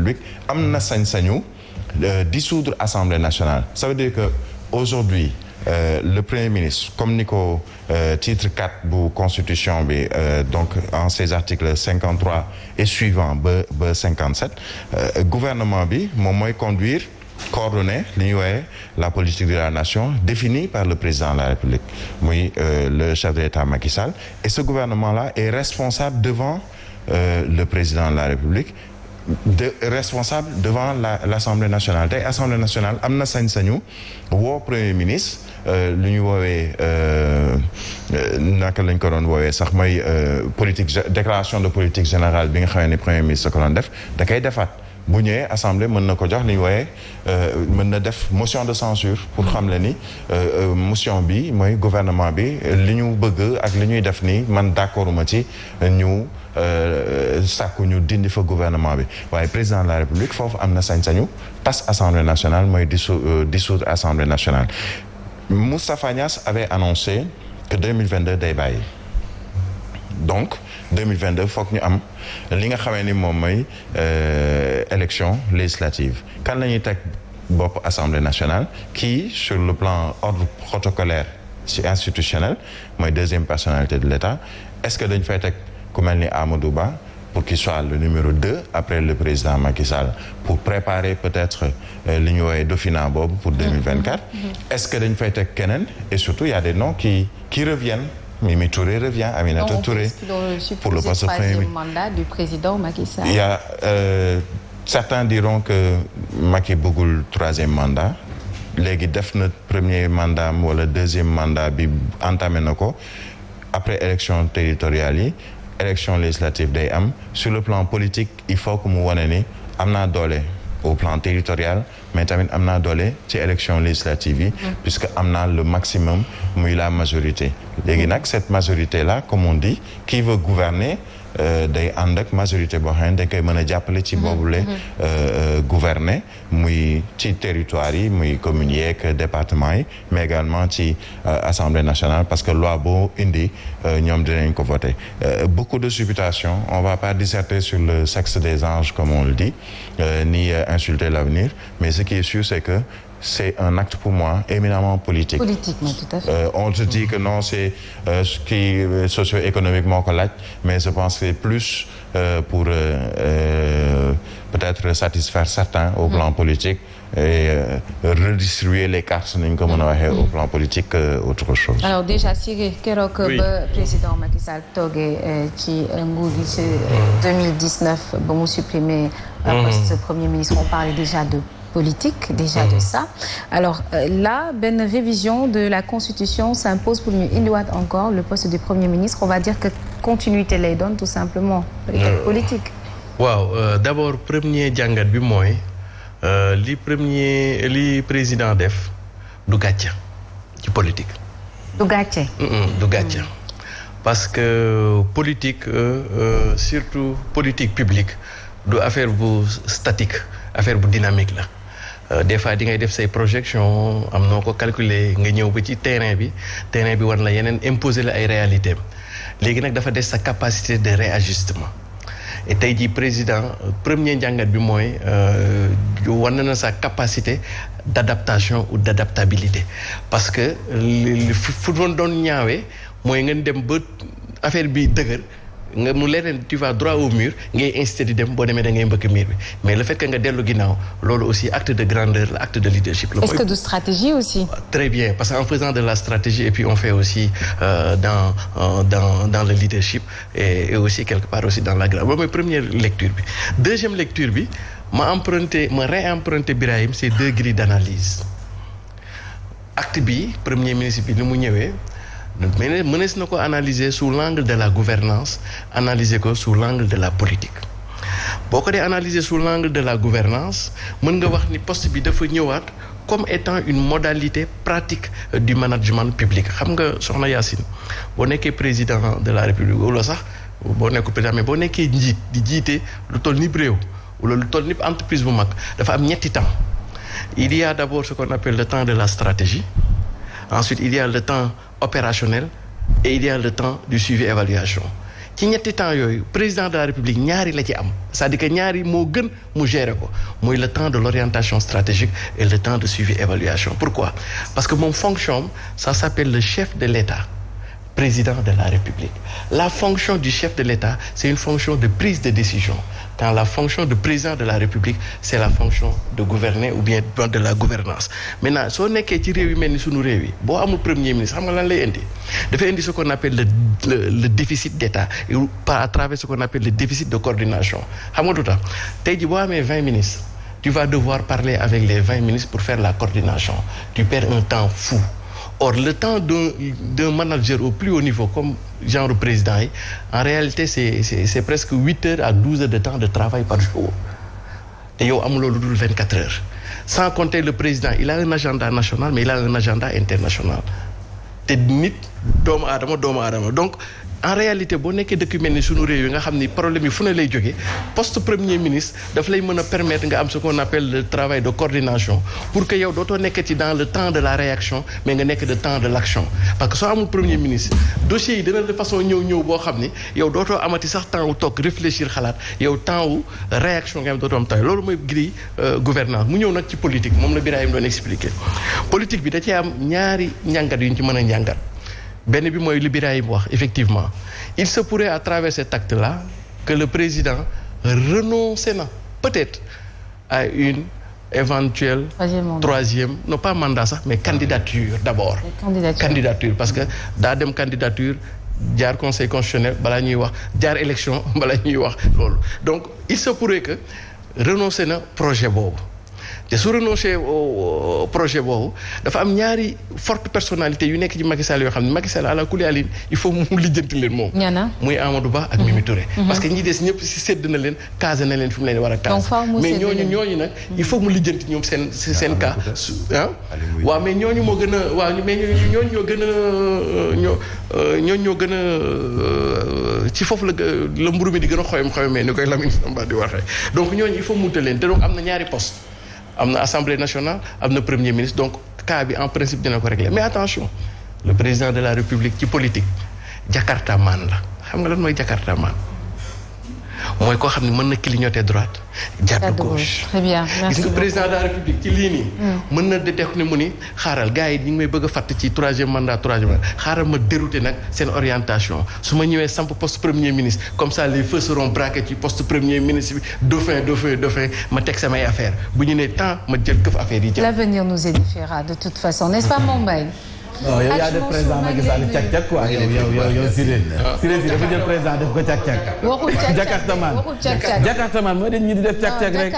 République am na sañ-sañu dissoudre Assemblée nationale. Ça veut dire que aujourd'hui le Premier ministre comme ni ko titre 4 bu constitution bi donc en ses articles 53 et suivants ba 57 gouvernement bi moom mooy conduire coordonner li ñuy woowe la politique de la nation définie par le président de la République muy le chef de l'État Macky Sall et ce gouvernement-là est responsable devant le président de la République responsable devant l'Assemblée nationale tey Assemblée nationale am na sañ-sañu woo Premier ministre lu ñu woowee naka lañ ko doon woowee sax mooy politique déclaration de politique générale bi nga xam ne Premier ministre ko doon def da koy defaat bu ñëwee assemblée mën na ko jox li ñu wooyee mën na def motion de censure pour xam le ni motion bi mooy gouvernement bi li ñu bëgg ak li ñuy def nii man d'accorduma ci ñu sàkku ñu dindi fa gouvernement bi waaye président de la République foofu am na sañ-sañu tas assemblée nationale mooy dissoudre assemblée nationale. Moustapha Niasse avait annoncé que 2022 day bàyyi donc 2022 foog ñu am li nga xamee ni moom mooy élection législative kan la ñuy teg bopp assemblée nationale qui sur le plan ordre protocolaire ci institutionnel mooy deuxième personnalité de l'État est-ce que dañ fay teg ku mel ni Amadou Ba pour qu'il soit le numéro 2 après le président Macky Sall pour préparer peut-être li ñu woowee Dauphinat boobu pour 2024 est-ce que dañ fay teg keneen et surtout il y a des noms qui reviennent Mimi Touré revient Aminata Touré pour le poste de premier mandat du président Macky Sall. Il y a certains diront que Macky bëggul troisième mandat léegi def na premier mandat wala deuxième mandat bi entamé na ko après élection territoriale yi élection législative day am sur le plan politique il faut que mu wane ni am naa doole au plan territorial mais tamit am naa doole ci élection législative yi puisque am naa le maximum muy la majorité léegi nag cette majorité là comme on dit qui veut gouverner day ànd ak majorité boo xam ne dañ koy mën a jàppale ci boobule gouverner muy ci territoire yi muy communes yeeg département yi mais également ci assemblée nationale parce que loi boo indi ñoom dinañ ko voter beaucoup de supputation on va pas disserter sur le sexe des anges comme on le dit ni insulter l'avenir mais ce qui est sûr c'est que c'est un acte pour moi éminemment politique. Politiquement, tout à fait. On te dit que non, c'est ce qui socio-économiquement qu'on l'a, mais je pense que c'est plus pour peut-être satisfaire certains au plan politique et redistribuer les cartes nañ ko mën a waxee au plan politique autre chose. Alors déjà si keroog ba président Macky Sall toogee ci nguur gi ci 2019 ba mu supprimer poste premier ministre on parlait déjà de politique déjà de ça alors là benn révision de la constitution s'impose pour ñu indiwaat encore le poste du premier ministre on va dire que continuité lay doon tout simplement politique waaw d'abord premier jàngat bi mooy li président def du gàcce ci politique du gàcce du gàcce parce que politique surtout politique publique du affaire bu statique affaire bu dynamique la des fois di ngay def say projection am noo ko calculer nga ñëw ba ci terrain bi war la yeneen imposer la ay réalité léegi nag dafa des sa capacité de réajustement et tey jii président premier njàngat bi mooy war na sa capacité d'adaptation ou d'adaptabilité parce que fu doon ñaawee mooy ngeen dem ba affaire bi dëgër nga mu leen tu vas droit au mur ngay incité di dem boo demee da ngay mbëkk mur bi mais le fait que nga dellu ginnaaw loolu aussi acte de grandeur la acte de leadership la. Est-ce que de stratégie aussi. Très bien parce qu'en faisant de la stratégie et puis on fait aussi dans le leadership et aussi quelque part aussi dans la grandeur loolu mooy première lecture bi. Deuxième lecture bi ma réemprunté Birahim ces deux grilles d'analyse acte bi premier ministre bi ni mu ñëwee. mais mënees na ko analyser sous l'angle de la gouvernance analyser ko sous l'angle de la politique boo ko dee analyser sous l'angle de la gouvernance mën nga wax ni poste bi dafa ñëwaat comme étant une modalité pratique du management public xam nga soxna Yacine boo nekkee président de la République wala sax boo nekkul président mais boo nekkee njiit di jiite lu toll ni réew wala lu toll ni entreprise bu mag dafa am ñetti temps il y a d'abord ce qu'on appelle le temps de la stratégie ensuite il y a le temps opérationnel et il y a le temps du suivi évaluation ci ñetti temps yooyu président de la République ñaari la ci am c'est-à-dire que ñaari moo gën mu gérer ko mooy le temps de l'orientation stratégique et le temps de suivi évaluation. Pourquoi? Parce que mon fonction ça s'appelle le chef de l'État, président de la République. La fonction du chef de l'État, c'est une fonction de prise de décision. Quand la fonction de président de la République, c'est la fonction de gouverner ou bien de la gouvernance. Maintenant, soo nekkee ci réew yi mel ni sunu réew yi boo amul premier ministre xam nga lan lay indi dafay indi ce qu'on appelle le déficit d'État et à travers ce qu'on appelle le déficit de coordination. Xam nga lu tax tey jii boo amee 20 ministres tu vas devoir parler avec les 20 ministres pour faire la coordination. Tu perds un temps fou. Or, le temps d'un manager au plus haut niveau, comme genre président, en réalité, c'est presque 8 heures à 12 heures de temps de travail par jour. Et yow amuloo lu dul 24 heures. Sans compter le président, il a un agenda national, mais il a un agenda international. te nit doomu aadama donc en réalité boo nekkee dëkk yu mel ni sunu réew yi nga xam ni problème yi fu ne lay jógee poste premier ministre daf lay mën a permettre nga am ce qu'on appelle le travail de coordination pour que yow dootoo nekkati dans le temps de la réaction mais nga nekk de temps de l'action parce que soo amul premier ministre dossiers yi dina de façon ñëw boo xam ni yow dootoo amati sax temps wu toog réfléchir xalaat yow temps wu réaction nga am dootoo am temps loolu mooy grille gouvernance mu ñëw nag ci politique moom la Birahim doon expliquer politique bi da cee am ñaari njàngat yu ñu ci mën a njàngat benn bi mooy li Birahim wax effectivement il se pourrait à travers cet acte-là que le président renonce na peut-être à une éventuelle troisième non pas mandat sax mais candidature d'abord candidature parce que daa dem candidature jaar conseil constitutionnel balaa ñuy wax jaar élection balaa ñuy wax loolu donc il se pourrait que renoncer na projet boobu te su renoncé au projet boobu dafa am ñaari forte personnalité yu nekk ci Macky Sall yoo xam ne Macky Sall ala kulli alin il faut mu lijjanti leen moom. muy Amadou Ba ak Mimi Touré. parce que ñi des ñëpp si sedd na leen casé na leen fi mu leen war a casé. mais ñooñu nag il faut mu lijjanti ñoom seen cas. waaw mais ñooñu moo gën a waaw mais ñooñu ñoo gën a ci foofu la mburu mi di gën a xoyamee ni koy Lamine Samba di waxee donc ñooñu il faut mu leen te donc am na ñaari poste am na assemblée nationale am na premier ministre donc cas bi en principe dina ko régler mais attention le président de la république ci politique Jakarta man la xam nga lan mooy Jakarta man mooy koo xam ne mën na clignoter droite jàdd gauche. très bien merci gis nga président de la république ci lii nii. mën na de def ni mu ni xaaral gars yi ñu ngi may bëgg a fàtt ci troisième mandat xaaral ma dérouter nag seen orientation su ma ñëwee samp poste premier ministre comme ça les feux seront braqués ci poste premier ministre bi dauphin ma teg samay affaire bu ñu nee temps ma jël këf affaire yi jël. l'avenir nous édifiera de toute façon n'est-ce pas Mbaye. non yow yaa def président Macky Sall càq-càq quoi yow Siré dafa jël président def ko càq-càq. waxul càq-càq Jakartaman mooy dañ ñi di def càq-càq rek.